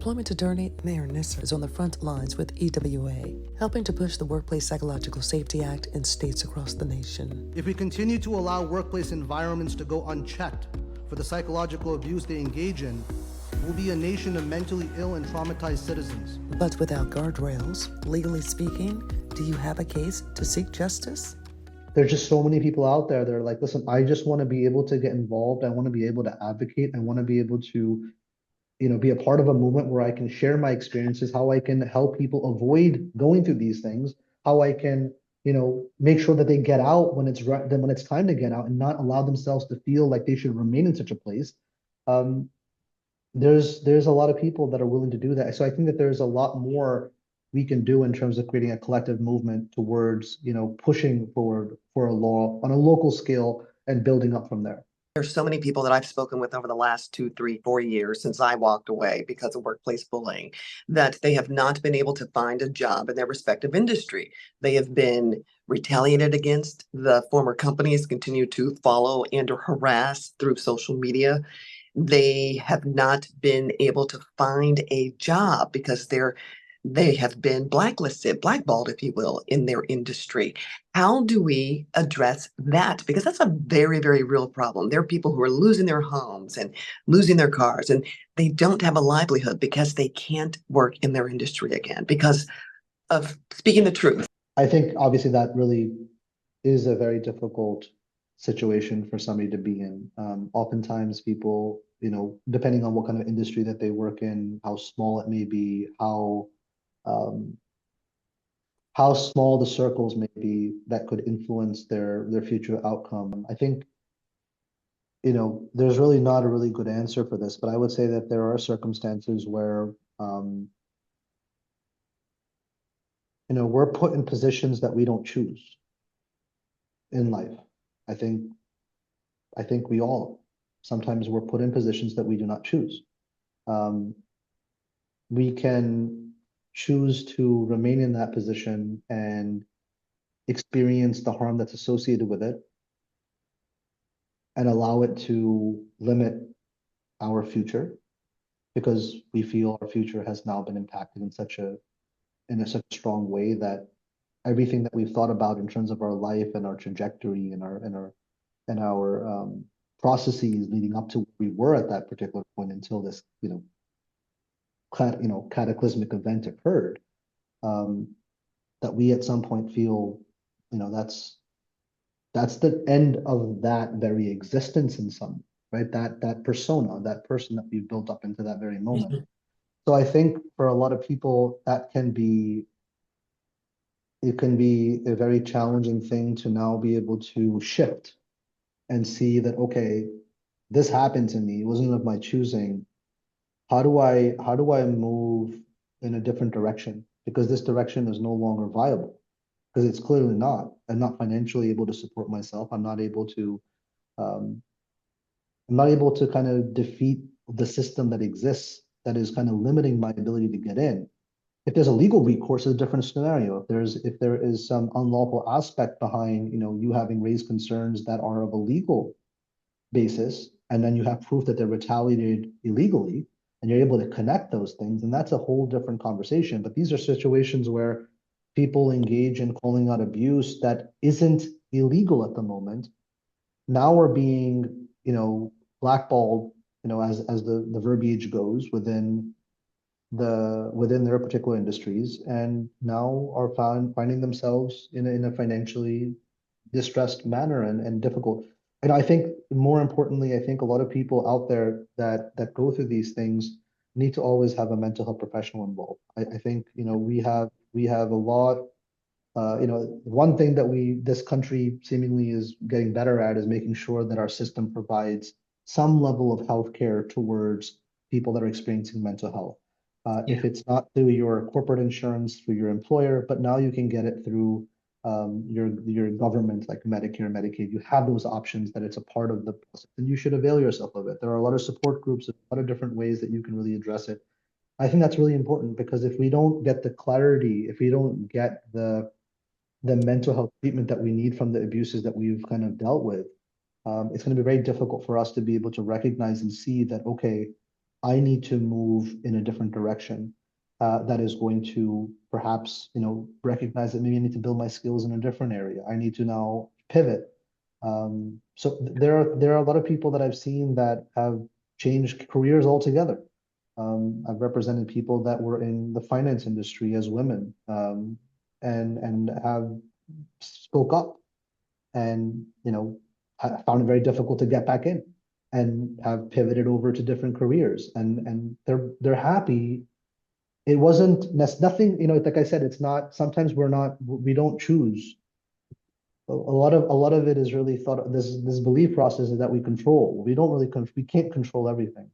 Employment attorney Mahir Nisar is on the front lines with EWA, helping to push the Workplace Psychological Safety Act in states across the nation. If we continue to allow workplace environments to go unchecked for the psychological abuse they engage in, we'll be a nation of mentally ill and traumatized citizens. But without guardrails, legally speaking, do you have a case to seek justice? There's just so many people out there that are like, listen, I just want to be able to get involved. I want to be able to advocate. I want to be able to, be a part of a movement where I can share my experiences, how I can help people avoid going through these things, how I can, make sure that they get out when it's right, then when it's time to get out and not allow themselves to feel like they should remain in such a place. There's a lot of people that are willing to do that. So I think that there's a lot more we can do in terms of creating a collective movement towards, pushing forward for a law on a local scale and building up from there. There's so many people that I've spoken with over the last 2, 3, 4 years since I walked away because of workplace bullying, that they have not been able to find a job in their respective industry. They have been retaliated against. The former companies continue to follow and or harass through social media. They have not been able to find a job because they have been blacklisted, blackballed, if you will, in their industry. How do we address that? Because that's a very, very real problem. There are people who are losing their homes and losing their cars, and they don't have a livelihood because they can't work in their industry again because of speaking the truth. I think obviously that really is a very difficult situation for somebody to be in. Oftentimes people, depending on what kind of industry that they work in, how small it may be, how small the circles may be that could influence their future outcome. I think, there's really not a really good answer for this, but I would say that there are circumstances where, we're put in positions that we don't choose in life. I think we all, sometimes we're put in positions that we do not choose. We can choose to remain in that position and experience the harm that's associated with it and allow it to limit our future because we feel our future has now been impacted in such a strong way that everything that we've thought about in terms of our life and our trajectory and our processes leading up to where we were at that particular point until this, cataclysmic event occurred, that we at some point feel, that's the end of that very existence in some, right? That persona, that person that we've built up into that very moment. Mm-hmm. So I think for a lot of people it can be a very challenging thing to now be able to shift and see that, okay, this happened to me, it wasn't of my choosing. How do I move in a different direction? Because this direction is no longer viable, because it's clearly not. I'm not financially able to support myself. I'm not able to kind of defeat the system that exists that is kind of limiting my ability to get in. If there's a legal recourse, it's a different scenario. If there is some unlawful aspect behind, you having raised concerns that are of a legal basis, and then you have proof that they're retaliated illegally, and you're able to connect those things, and that's a whole different conversation. But these are situations where people engage in calling out abuse that isn't illegal at the moment. Now we're being, blackballed, as the verbiage goes within their particular industries, and now are finding themselves in a financially distressed manner and difficult. And I think more importantly, I think a lot of people out there that go through these things need to always have a mental health professional involved. I think, we have a lot, one thing that this country seemingly is getting better at is making sure that our system provides some level of healthcare towards people that are experiencing mental health. If it's not through your corporate insurance, through your employer, but now you can get it through your government, like Medicare, Medicaid. You have those options that it's a part of the process, and you should avail yourself of it. There are a lot of support groups, a lot of different ways that you can really address it. I think that's really important, because if we don't get the clarity, if we don't get the mental health treatment that we need from the abuses that we've kind of dealt with, it's going to be very difficult for us to be able to recognize and see that, okay, I need to move in a different direction that is going to perhaps, recognize that maybe I need to build my skills in a different area. I need to now pivot. There are a lot of people that I've seen that have changed careers altogether. I've represented people that were in the finance industry as women, and have spoke up and found it very difficult to get back in and have pivoted over to different careers, and they're happy. It wasn't nothing, like I said, it's not, sometimes we don't choose. A lot of it is really thought, this belief process is that we control. We don't really we can't control everything.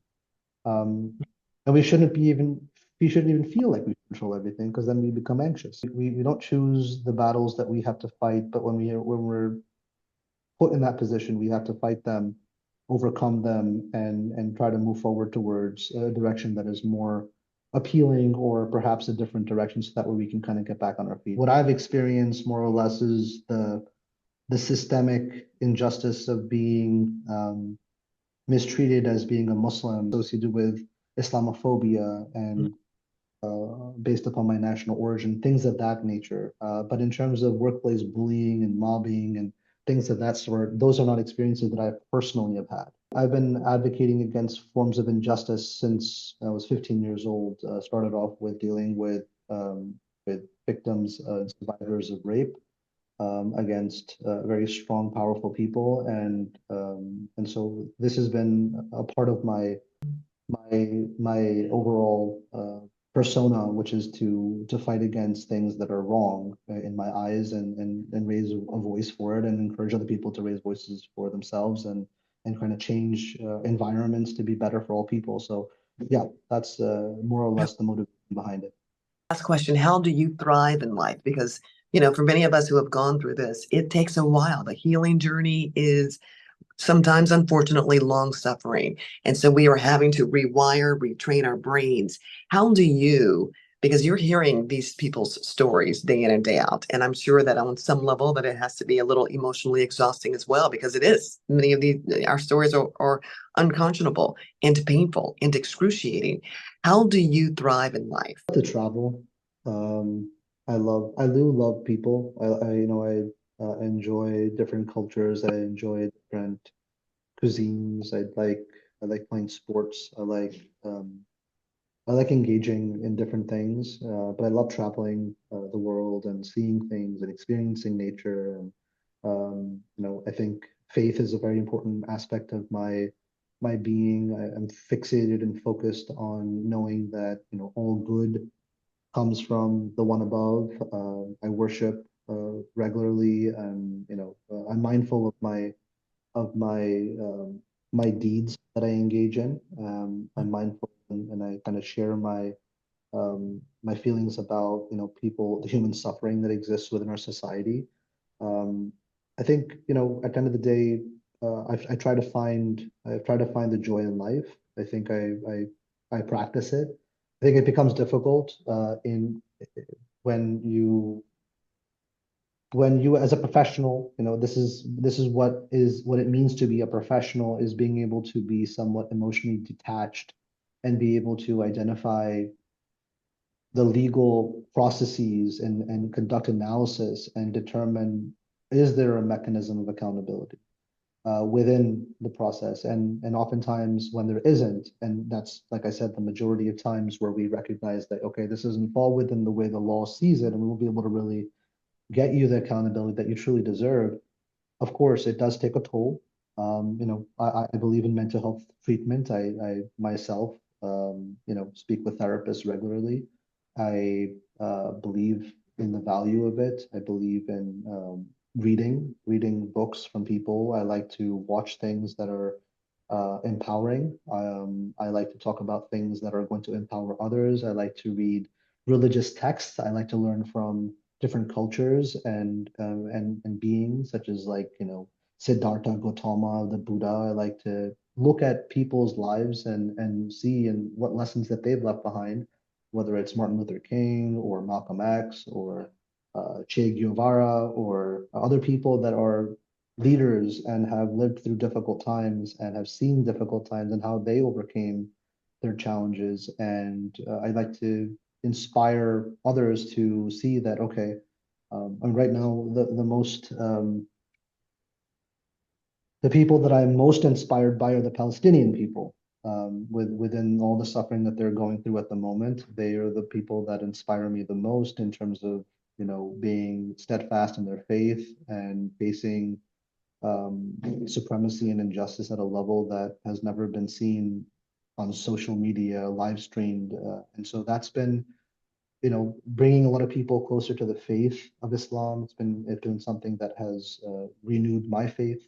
And we shouldn't even feel like we control everything, because then we become anxious. We don't choose the battles that we have to fight, but when we're put in that position, we have to fight them, overcome them, and try to move forward towards a direction that is more appealing, or perhaps a different direction, so that way we can kind of get back on our feet. What I've experienced more or less is the systemic injustice of being mistreated as being a Muslim, associated with Islamophobia and based upon my national origin, things of that nature. But in terms of workplace bullying and mobbing and things of that sort, those are not experiences that I personally have had. I've been advocating against forms of injustice since I was 15 years old. Started off with dealing with victims and survivors of rape, against very strong, powerful people, and so this has been a part of my overall persona, which is to fight against things that are wrong in my eyes, and raise a voice for it, and encourage other people to raise voices for themselves, and kind of change environments to be better for all people. So yeah, that's more or less the motivation behind it. Last question, how do you thrive in life? Because, for many of us who have gone through this, it takes a while. The healing journey is sometimes, unfortunately, long suffering. And so we are having to rewire, retrain our brains. How do you, because you're hearing these people's stories day in and day out, and I'm sure that on some level that it has to be a little emotionally exhausting as well, because it is. Many of our stories are unconscionable and painful and excruciating. How do you thrive in life? To travel. Um, I do love people. I enjoy different cultures. I enjoy different cuisines. I like playing sports. I like engaging in different things. But I love traveling the world and seeing things and experiencing nature. And I think faith is a very important aspect of my being. I'm fixated and focused on knowing that all good comes from the one above. I worship regularly, and I'm mindful of my deeds that I engage in. I'm mindful, and I kind of share my feelings about people, the human suffering that exists within our society. Um, I think at the end of the day, I try to find the joy in life. I think I practice it. I think it becomes difficult in when you as a professional, this is what it means to be a professional, is being able to be somewhat emotionally detached and be able to identify the legal processes, and conduct analysis and determine, is there a mechanism of accountability within the process, and oftentimes when there isn't, and that's, like I said, the majority of times where we recognize that, okay, this doesn't fall within the way the law sees it, and we won't be able to really get you the accountability that you truly deserve. Of course, it does take a toll. I believe in mental health treatment. I myself, speak with therapists regularly. I believe in the value of it. I believe in reading books from people. I like to watch things that are empowering. I like to talk about things that are going to empower others. I like to read religious texts. I like to learn from different cultures and beings, such as, like, Siddhartha Gautama, the Buddha. I like to look at people's lives and see and what lessons that they've left behind, whether it's Martin Luther King or Malcolm X or Che Guevara or other people that are leaders and have lived through difficult times and have seen difficult times and how they overcame their challenges, and I'd like to inspire others to see that, okay, and right now the people that I'm most inspired by are the Palestinian people. Within all the suffering that they're going through at the moment, they are the people that inspire me the most in terms of, being steadfast in their faith and facing supremacy and injustice at a level that has never been seen on social media, live streamed. And so that's been, bringing a lot of people closer to the faith of Islam. It's been something that has renewed my faith.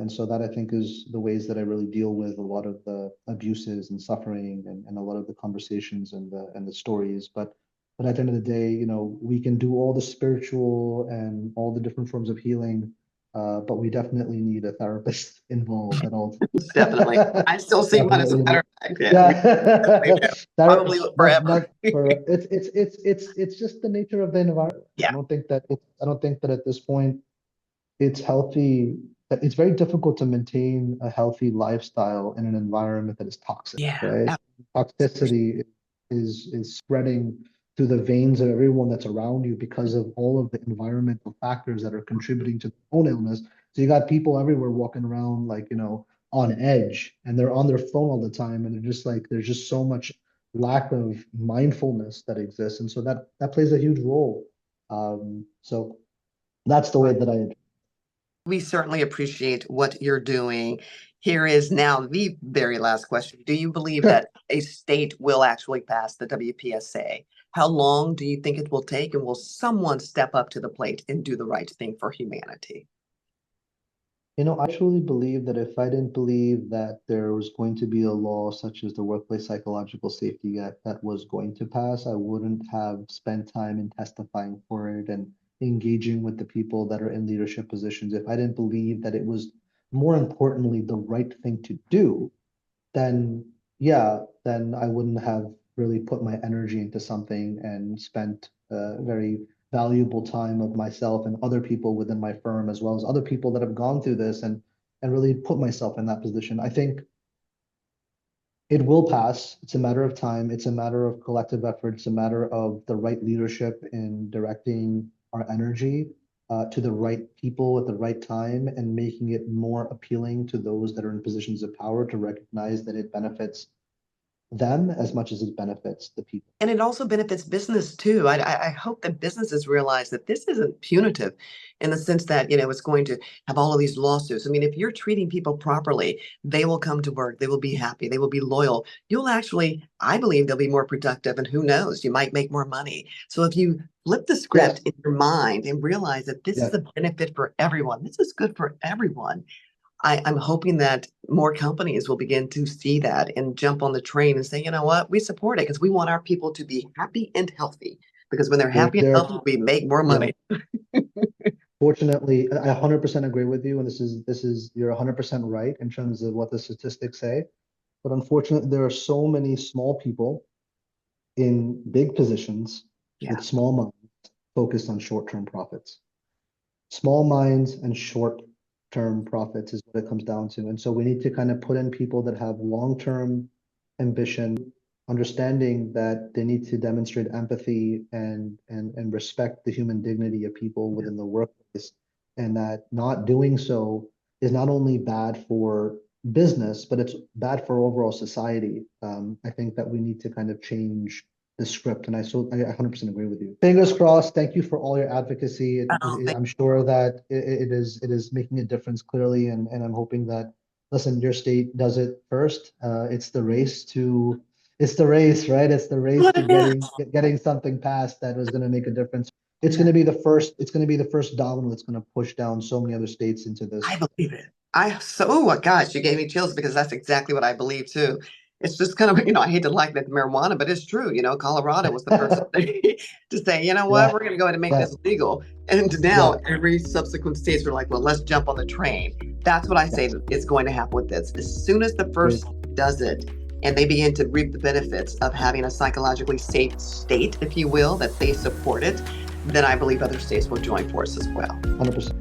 And so that, I think, is the ways that I really deal with a lot of the abuses and suffering, and a lot of the conversations and the stories. But at the end of the day, we can do all the spiritual and all the different forms of healing, but we definitely need a therapist involved at all times. Definitely. I still see one as a Definitely matter need. of fact. Yeah, we definitely Yeah. do. Probably forever. It's just the nature of the environment. Yeah. I don't think that at this point it's healthy. It's very difficult to maintain a healthy lifestyle in an environment that is toxic, Yeah. right? Toxicity is spreading through the veins of everyone that's around you because of all of the environmental factors that are contributing to their own illness. So you got people everywhere walking around like, on edge, and they're on their phone all the time, and they're just like, there's just so much lack of mindfulness that exists. And so that plays a huge role. So that's the way that I. We certainly appreciate what you're doing. Here is now the very last question. Do you believe that a state will actually pass the WPSA? How long do you think it will take? And will someone step up to the plate and do the right thing for humanity? I truly believe that if I didn't believe that there was going to be a law such as the Workplace Psychological Safety Act that was going to pass, I wouldn't have spent time in testifying for it and engaging with the people that are in leadership positions. If I didn't believe that it was, more importantly, the right thing to do, then then I wouldn't have really put my energy into something and spent very valuable time of myself and other people within my firm, as well as other people that have gone through this, and really put myself in that position. I think it will pass. It's a matter of time. It's a matter of collective effort. It's a matter of the right leadership in directing our energy to the right people at the right time, and making it more appealing to those that are in positions of power to recognize that it benefits them as much as it benefits the people. And it also benefits business too. I hope that businesses realize that this isn't punitive in the sense that, it's going to have all of these lawsuits. I mean, if you're treating people properly, they will come to work, they will be happy, they will be loyal. You'll actually, I believe they'll be more productive, and who knows, you might make more money. So if you flip the script in your mind and realize that this is a benefit for everyone, this is good for everyone. I'm hoping that more companies will begin to see that and jump on the train and say, you know what, we support it because we want our people to be happy and healthy. Because when they're happy and healthy, we make more money. Fortunately, I 100% agree with you, and you're 100% right in terms of what the statistics say. But unfortunately, there are so many small people in big positions with small minds focused on short-term profits. Small minds and short-term profits is what it comes down to. And so we need to kind of put in people that have long-term ambition, understanding that they need to demonstrate empathy and respect the human dignity of people within the workplace, and that not doing so is not only bad for business, but it's bad for overall society. I think that we need to kind of change the script, and I 100% agree with you. Fingers crossed. Thank you for all your advocacy. I'm sure that it is making a difference clearly, and I'm hoping that, listen, your state does it first. It's the race, right? It's the race to getting something passed that is going to make a difference. It's going to be the first domino that's going to push down so many other states into this. I believe it. Gosh, you gave me chills, because that's exactly what I believe too. It's just kind of, I hate to liken it to marijuana, but it's true. Colorado was the first thing to say, you know what, we're going to go ahead and make this legal. And now every subsequent states are like, well, let's jump on the train. That's what I say is going to happen with this. As soon as the first does it, and they begin to reap the benefits of having a psychologically safe state, if you will, that they support it, then I believe other states will join forces as well. 100%.